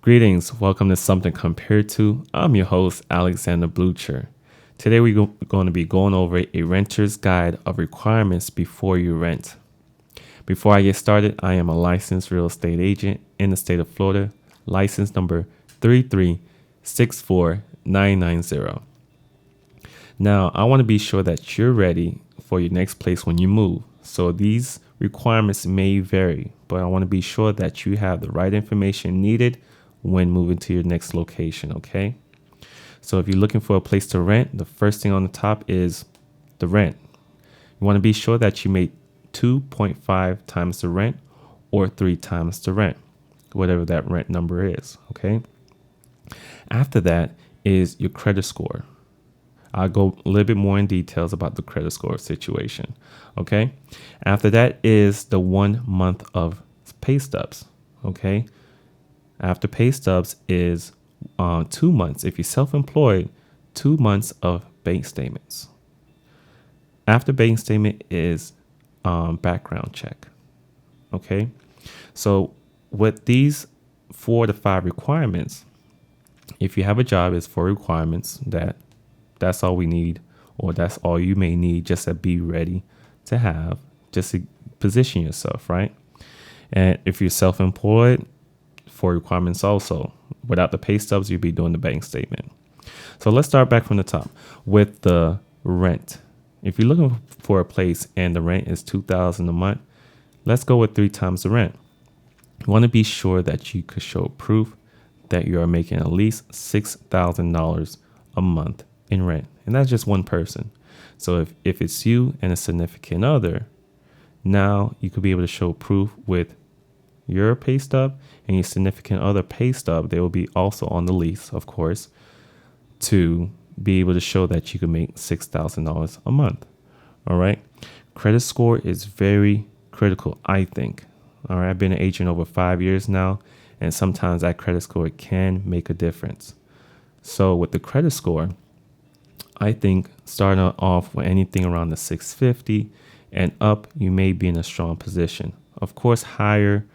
Greetings, welcome to Something Compared To. I'm your host, Alexander Blucher. Today we're going to be going over a renter's guide of requirements before you rent. Before I get started, I am a licensed real estate agent in the state of Florida, license number 3364990. Now, I want to be sure that you're ready for your next place when you move. So these requirements may vary, but I want to be sure that you have the right information needed when moving to your next location, okay? So if you're looking for a place to rent, the first thing on the top is the rent. You want to be sure that you make 2.5 times the rent or 3 times the rent, whatever that rent number is, okay? After that is your credit score. I'll go a little bit more in details about the credit score situation, okay? After that is the 1 month of pay stubs, okay? After pay stubs is 2 months. If you're self-employed, 2 months of bank statements. After bank statement is background check. Okay. So with these 4 to 5 requirements, if you have a job, it's 4 requirements that's all we need, or that's all you may need just to be ready to have, just to position yourself, right? And if you're self-employed, 4 requirements also. Without the pay stubs, you'd be doing the bank statement. So let's start back from the top with the rent. If you're looking for a place and the rent is $2,000 a month, let's go with 3 times the rent. You want to be sure that you could show proof that you are making at least $6,000 a month in rent. And that's just one person. So if it's you and a significant other, now you could be able to show proof with your pay stub and your significant other pay stub. They will be also on the lease, of course, to be able to show that you can make $6,000 a month. All right. Credit score is very critical, I think. All right. I've been an agent over 5 years now, and sometimes that credit score can make a difference. So with the credit score, I think starting off with anything around the 650 and up, you may be in a strong position. Of course, higher,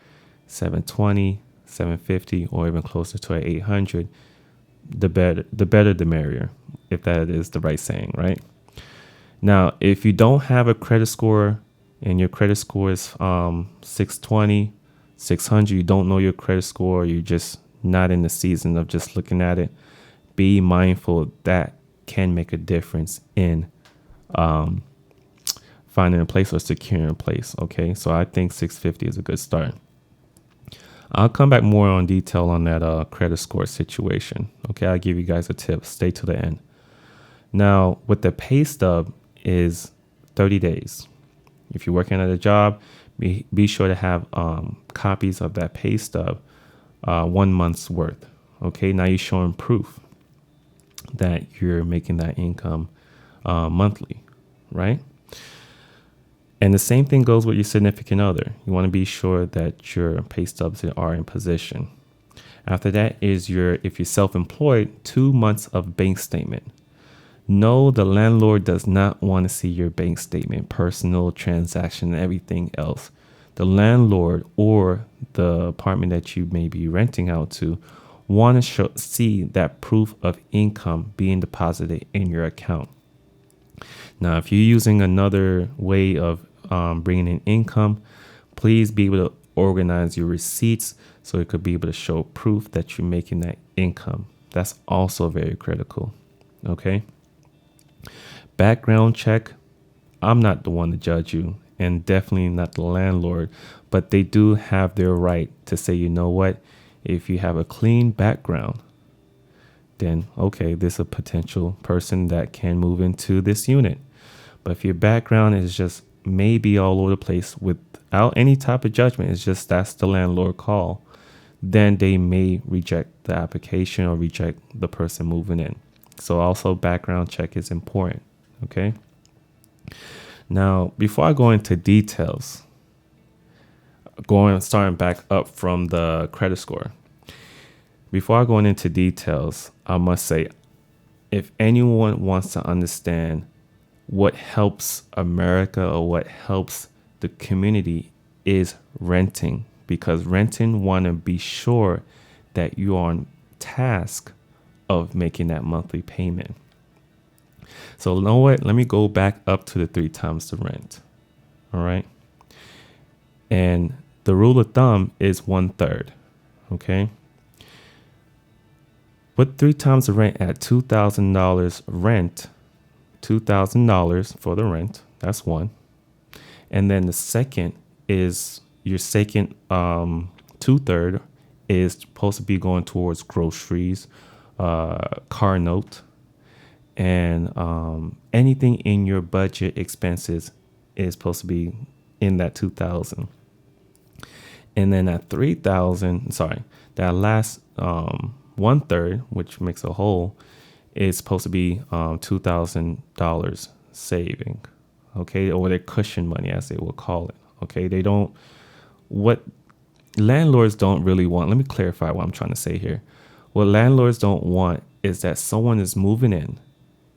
720, 750, or even closer to 800, the better the merrier, if that is the right saying, right? Now, if you don't have a credit score and your credit score is 620, 600, you don't know your credit score, you're just not in the season of just looking at it, be mindful that can make a difference in finding a place or securing a place, okay? So I think 650 is a good start. I'll come back more on detail on that credit score situation. Okay, I'll give you guys a tip. Stay to the end. Now, with the pay stub is 30 days. If you're working at a job, be sure to have copies of that pay stub, 1 month's worth. Okay, now you're showing proof that you're making that income monthly, right? And the same thing goes with your significant other. You want to be sure that your pay stubs are in position. After that is if you're self-employed, 2 months of bank statement. No, the landlord does not want to see your bank statement, personal transaction, and everything else. The landlord or the apartment that you may be renting out to want to see that proof of income being deposited in your account. Now, if you're using another way of bringing in income, please be able to organize your receipts so it could be able to show proof that you're making that income. That's also very critical. Okay. Background check. I'm not the one to judge you, and definitely not the landlord, but they do have their right to say, you know what, if you have a clean background, then okay, this is a potential person that can move into this unit. But if your background is just maybe all over the place without any type of judgment, it's just that's the landlord call, then they may reject the application or reject the person moving in. So also background check is important. Okay. Now, before I go into details, starting back up from the credit score, before I go into details, I must say, if anyone wants to understand what helps America or what helps the community is renting, because renting want to be sure that you are on task of making that monthly payment. So you know what? Let me go back up to the 3 times the rent. All right. And the rule of thumb is 1/3. Okay. Put 3 times the rent at $2,000 rent, $2,000 for the rent. That's one. And then the second is your second 2/3 is supposed to be going towards groceries, car note, and anything in your budget expenses is supposed to be in that 2,000. And then that 3,000, that last 1/3, which makes a whole, is supposed to be $2,000 saving. Okay, or their cushion money, as they will call it. Okay, what landlords don't really want. Let me clarify what I'm trying to say here. What landlords don't want is that someone is moving in,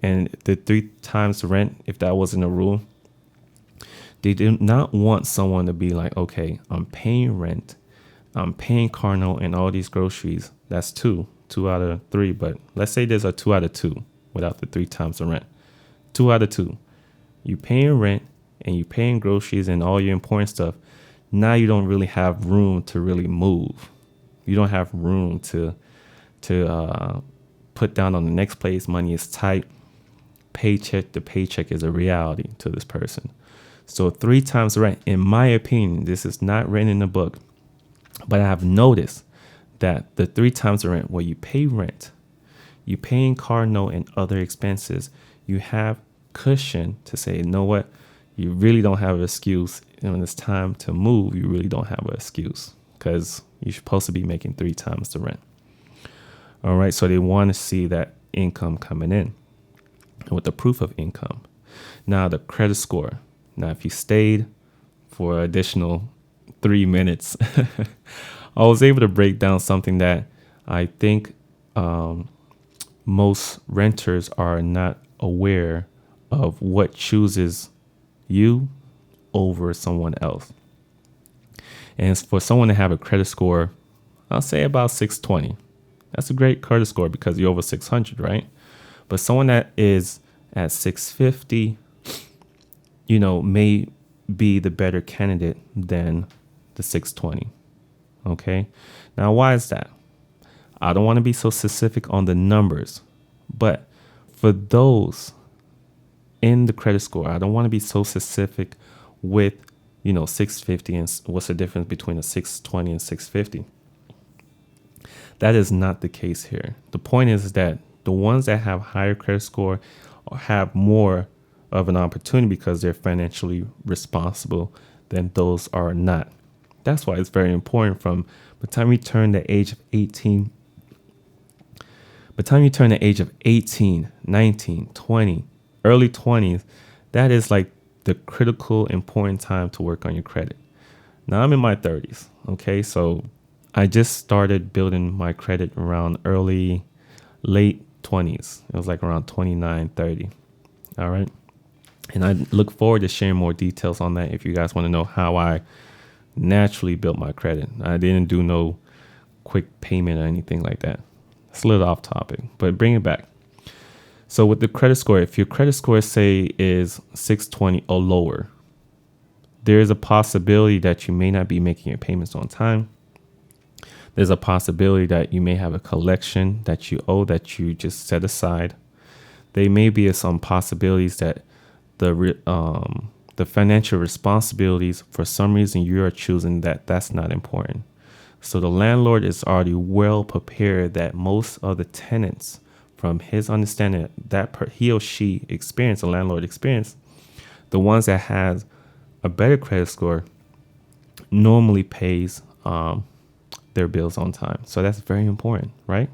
and the 3 times the rent, if that wasn't a rule, they do not want someone to be like, okay, I'm paying rent, I'm paying car note and all these groceries. That's two out of 3. But let's say there's a 2 out of 2 without the 3 times the rent. 2 out of 2. You paying rent and you paying groceries and all your important stuff. Now you don't really have room to really move. You don't have room to put down on the next place. Money is tight. Paycheck to paycheck is a reality to this person. So 3 times the rent, in my opinion, this is not written in the book, but I have noticed that the 3 times the rent, where you pay rent, you paying car note and other expenses, you have cushion to say, you know what, you really don't have an excuse. And when it's time to move, you really don't have an excuse because you're supposed to be making 3 times the rent. All right. So they want to see that income coming in with the proof of income. Now, the credit score. Now, if you stayed for additional 3 minutes, I was able to break down something that I think most renters are not aware of, what chooses you over someone else. And for someone to have a credit score, I'll say about 620. That's a great credit score because you're over 600, right? But someone that is at 650, may be the better candidate than the 620. Okay. Now, why is that? I don't want to be so specific on the numbers, but for those in the credit score, I don't want to be so specific with, 650 and what's the difference between a 620 and 650. That is not the case here. The point is that the ones that have higher credit score have more of an opportunity because they're financially responsible than those are not. That's why it's very important from the time you turn the age of 18, 19, 20, early 20s, that is like the critical important time to work on your credit. Now I'm in my 30s. Okay. So I just started building my credit around late 20s. It was like around 29, 30. All right. And I look forward to sharing more details on that if you guys want to know how I naturally built my credit. I didn't do no quick payment or anything like that. It's a little off topic, but bring it back. So with the credit score, if your credit score, say, is 620 or lower, there is a possibility that you may not be making your payments on time. There's a possibility that you may have a collection that you owe that you just set aside. There may be some possibilities that the financial responsibilities, for some reason, you are choosing that's not important. So the landlord is already well prepared that most of the tenants, from his understanding that he or she experienced, a landlord experience, the ones that has a better credit score normally pays their bills on time. So that's very important, right?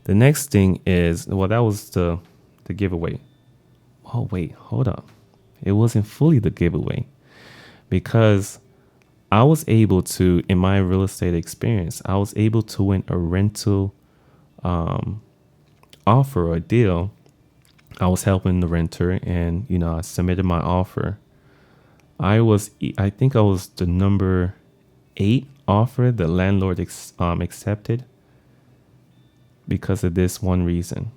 The next thing is, that was the giveaway. Oh, wait, hold up. It wasn't fully the giveaway because I was able to, in my real estate experience, I was able to win a rental offer or deal. I was helping the renter and, I submitted my offer. I think I was the number 8 offer the landlord accepted because of this one reason.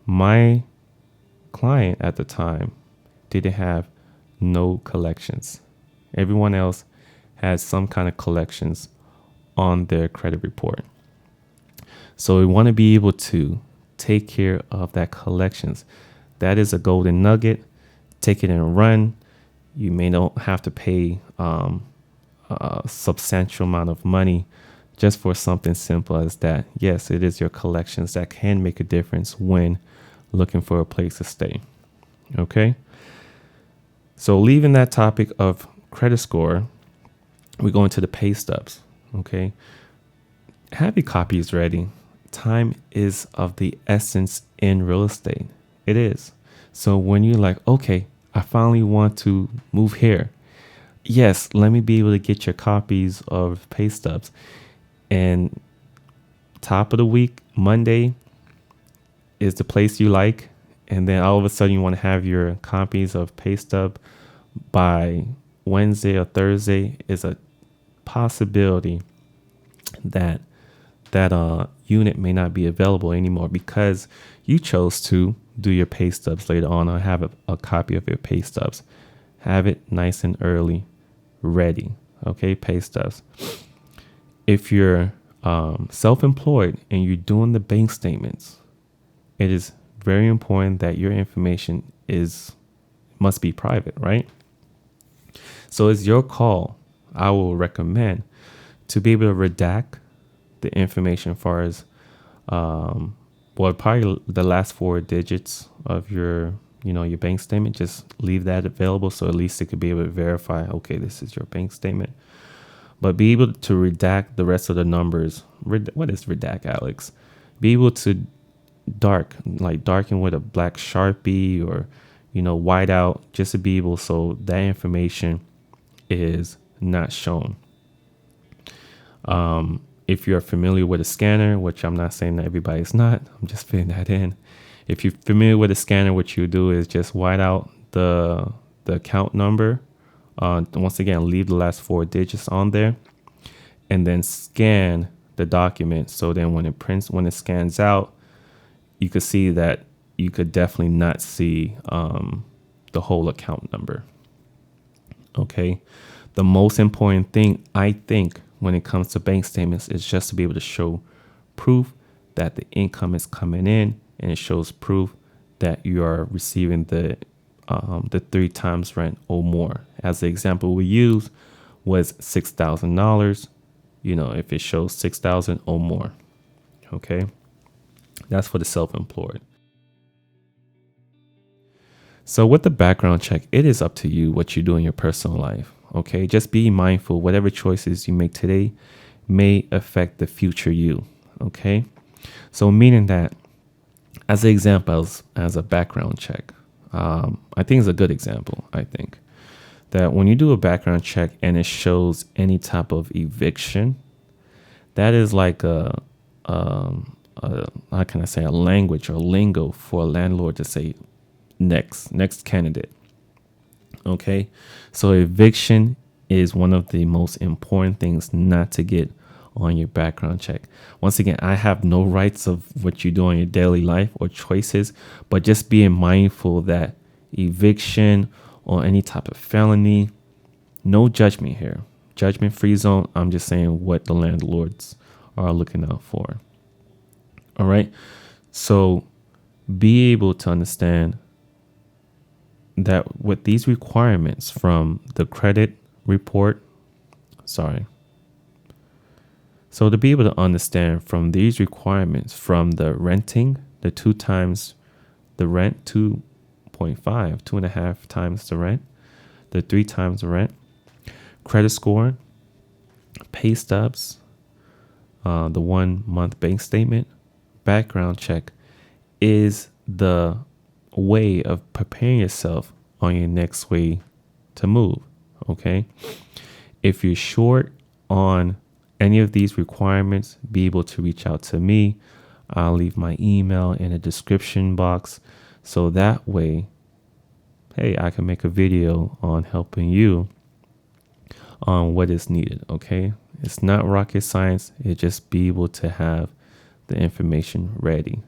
My client at the time didn't have no collections. Everyone else had some kind of collections on their credit report. So we want to be able to take care of that collections. That is a golden nugget. Take it and run. You may not have to pay a substantial amount of money just for something simple as that. Yes, it is your collections that can make a difference when looking for a place to stay. Okay. So leaving that topic of credit score, we go into the pay stubs. Okay. Have your copies ready. Time is of the essence in real estate. It is. So when you're like, okay, I finally want to move here. Yes, let me be able to get your copies of pay stubs. And top of the week, Monday is the place you like. And then all of a sudden you want to have your copies of pay stub by Wednesday or Thursday. Is a possibility that unit may not be available anymore because you chose to do your pay stubs later on or have a copy of your pay stubs. Have it nice and early, ready. Okay, pay stubs. If you're self-employed and you're doing the bank statements, it is very important that your information must be private, right? So it's your call. I will recommend to be able to redact the information as far as probably the last 4 digits of your bank statement. Just leave that available so at least it could be able to verify, okay, this is your bank statement. But be able to redact the rest of the numbers. What is redact, Alex? Be able to darken with a black Sharpie or white out, just to be able so that information is not shown. If you're familiar with a scanner, which I'm not saying that everybody's not, I'm just fitting that in. If you're familiar with a scanner, what you do is just white out the account number. Once again, leave the last 4 digits on there and then scan the document. So then when it scans out, you could see that you could definitely not see the whole account number. Okay. The most important thing, I think, when it comes to bank statements is just to be able to show proof that the income is coming in, and it shows proof that you are receiving the 3 times rent or more. As the example we used was $6,000. If it shows 6,000 or more. Okay. That's for the self-employed. So with the background check, it is up to you what you do in your personal life. Okay. Just be mindful. Whatever choices you make today may affect the future you. Okay. So meaning that as an example, as a background check, I think it's a good example. I think that when you do a background check and it shows any type of eviction, that is like how can I say, a language or lingo for a landlord to say next candidate. Okay. So eviction is one of the most important things not to get on your background check. Once again, I have no rights of what you do in your daily life or choices, but just being mindful that eviction or any type of felony, no judgment here. Judgment-free zone. I'm just saying what the landlords are looking out for. All right. So be able to understand that with these requirements from the credit report, So to be able to understand from these requirements, from the renting, the 2 times the rent, 2.5, 2.5 times the rent, the 3 times the rent, credit score, pay stubs, the 1 month bank statement, background check is the way of preparing yourself on your next way to move. Okay. If you're short on any of these requirements, be able to reach out to me. I'll leave my email in the description box. So that way, hey, I can make a video on helping you on what is needed. Okay. It's not rocket science. It just be able to have the information ready.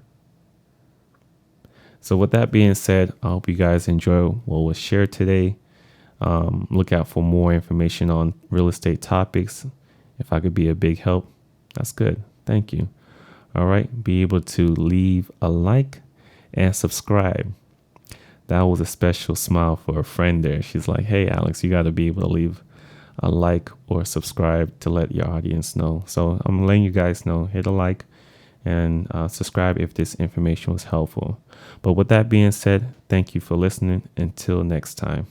So with that being said, I hope you guys enjoy what was shared today. Look out for more information on real estate topics. If I could be a big help, that's good. Thank you. All right. Be able to leave a like and subscribe. That was a special smile for a friend there. She's like, hey, Alex, you got to be able to leave a like or subscribe to let your audience know. So I'm letting you guys know, hit a like and subscribe if this information was helpful. But with that being said, thank you for listening. Until next time.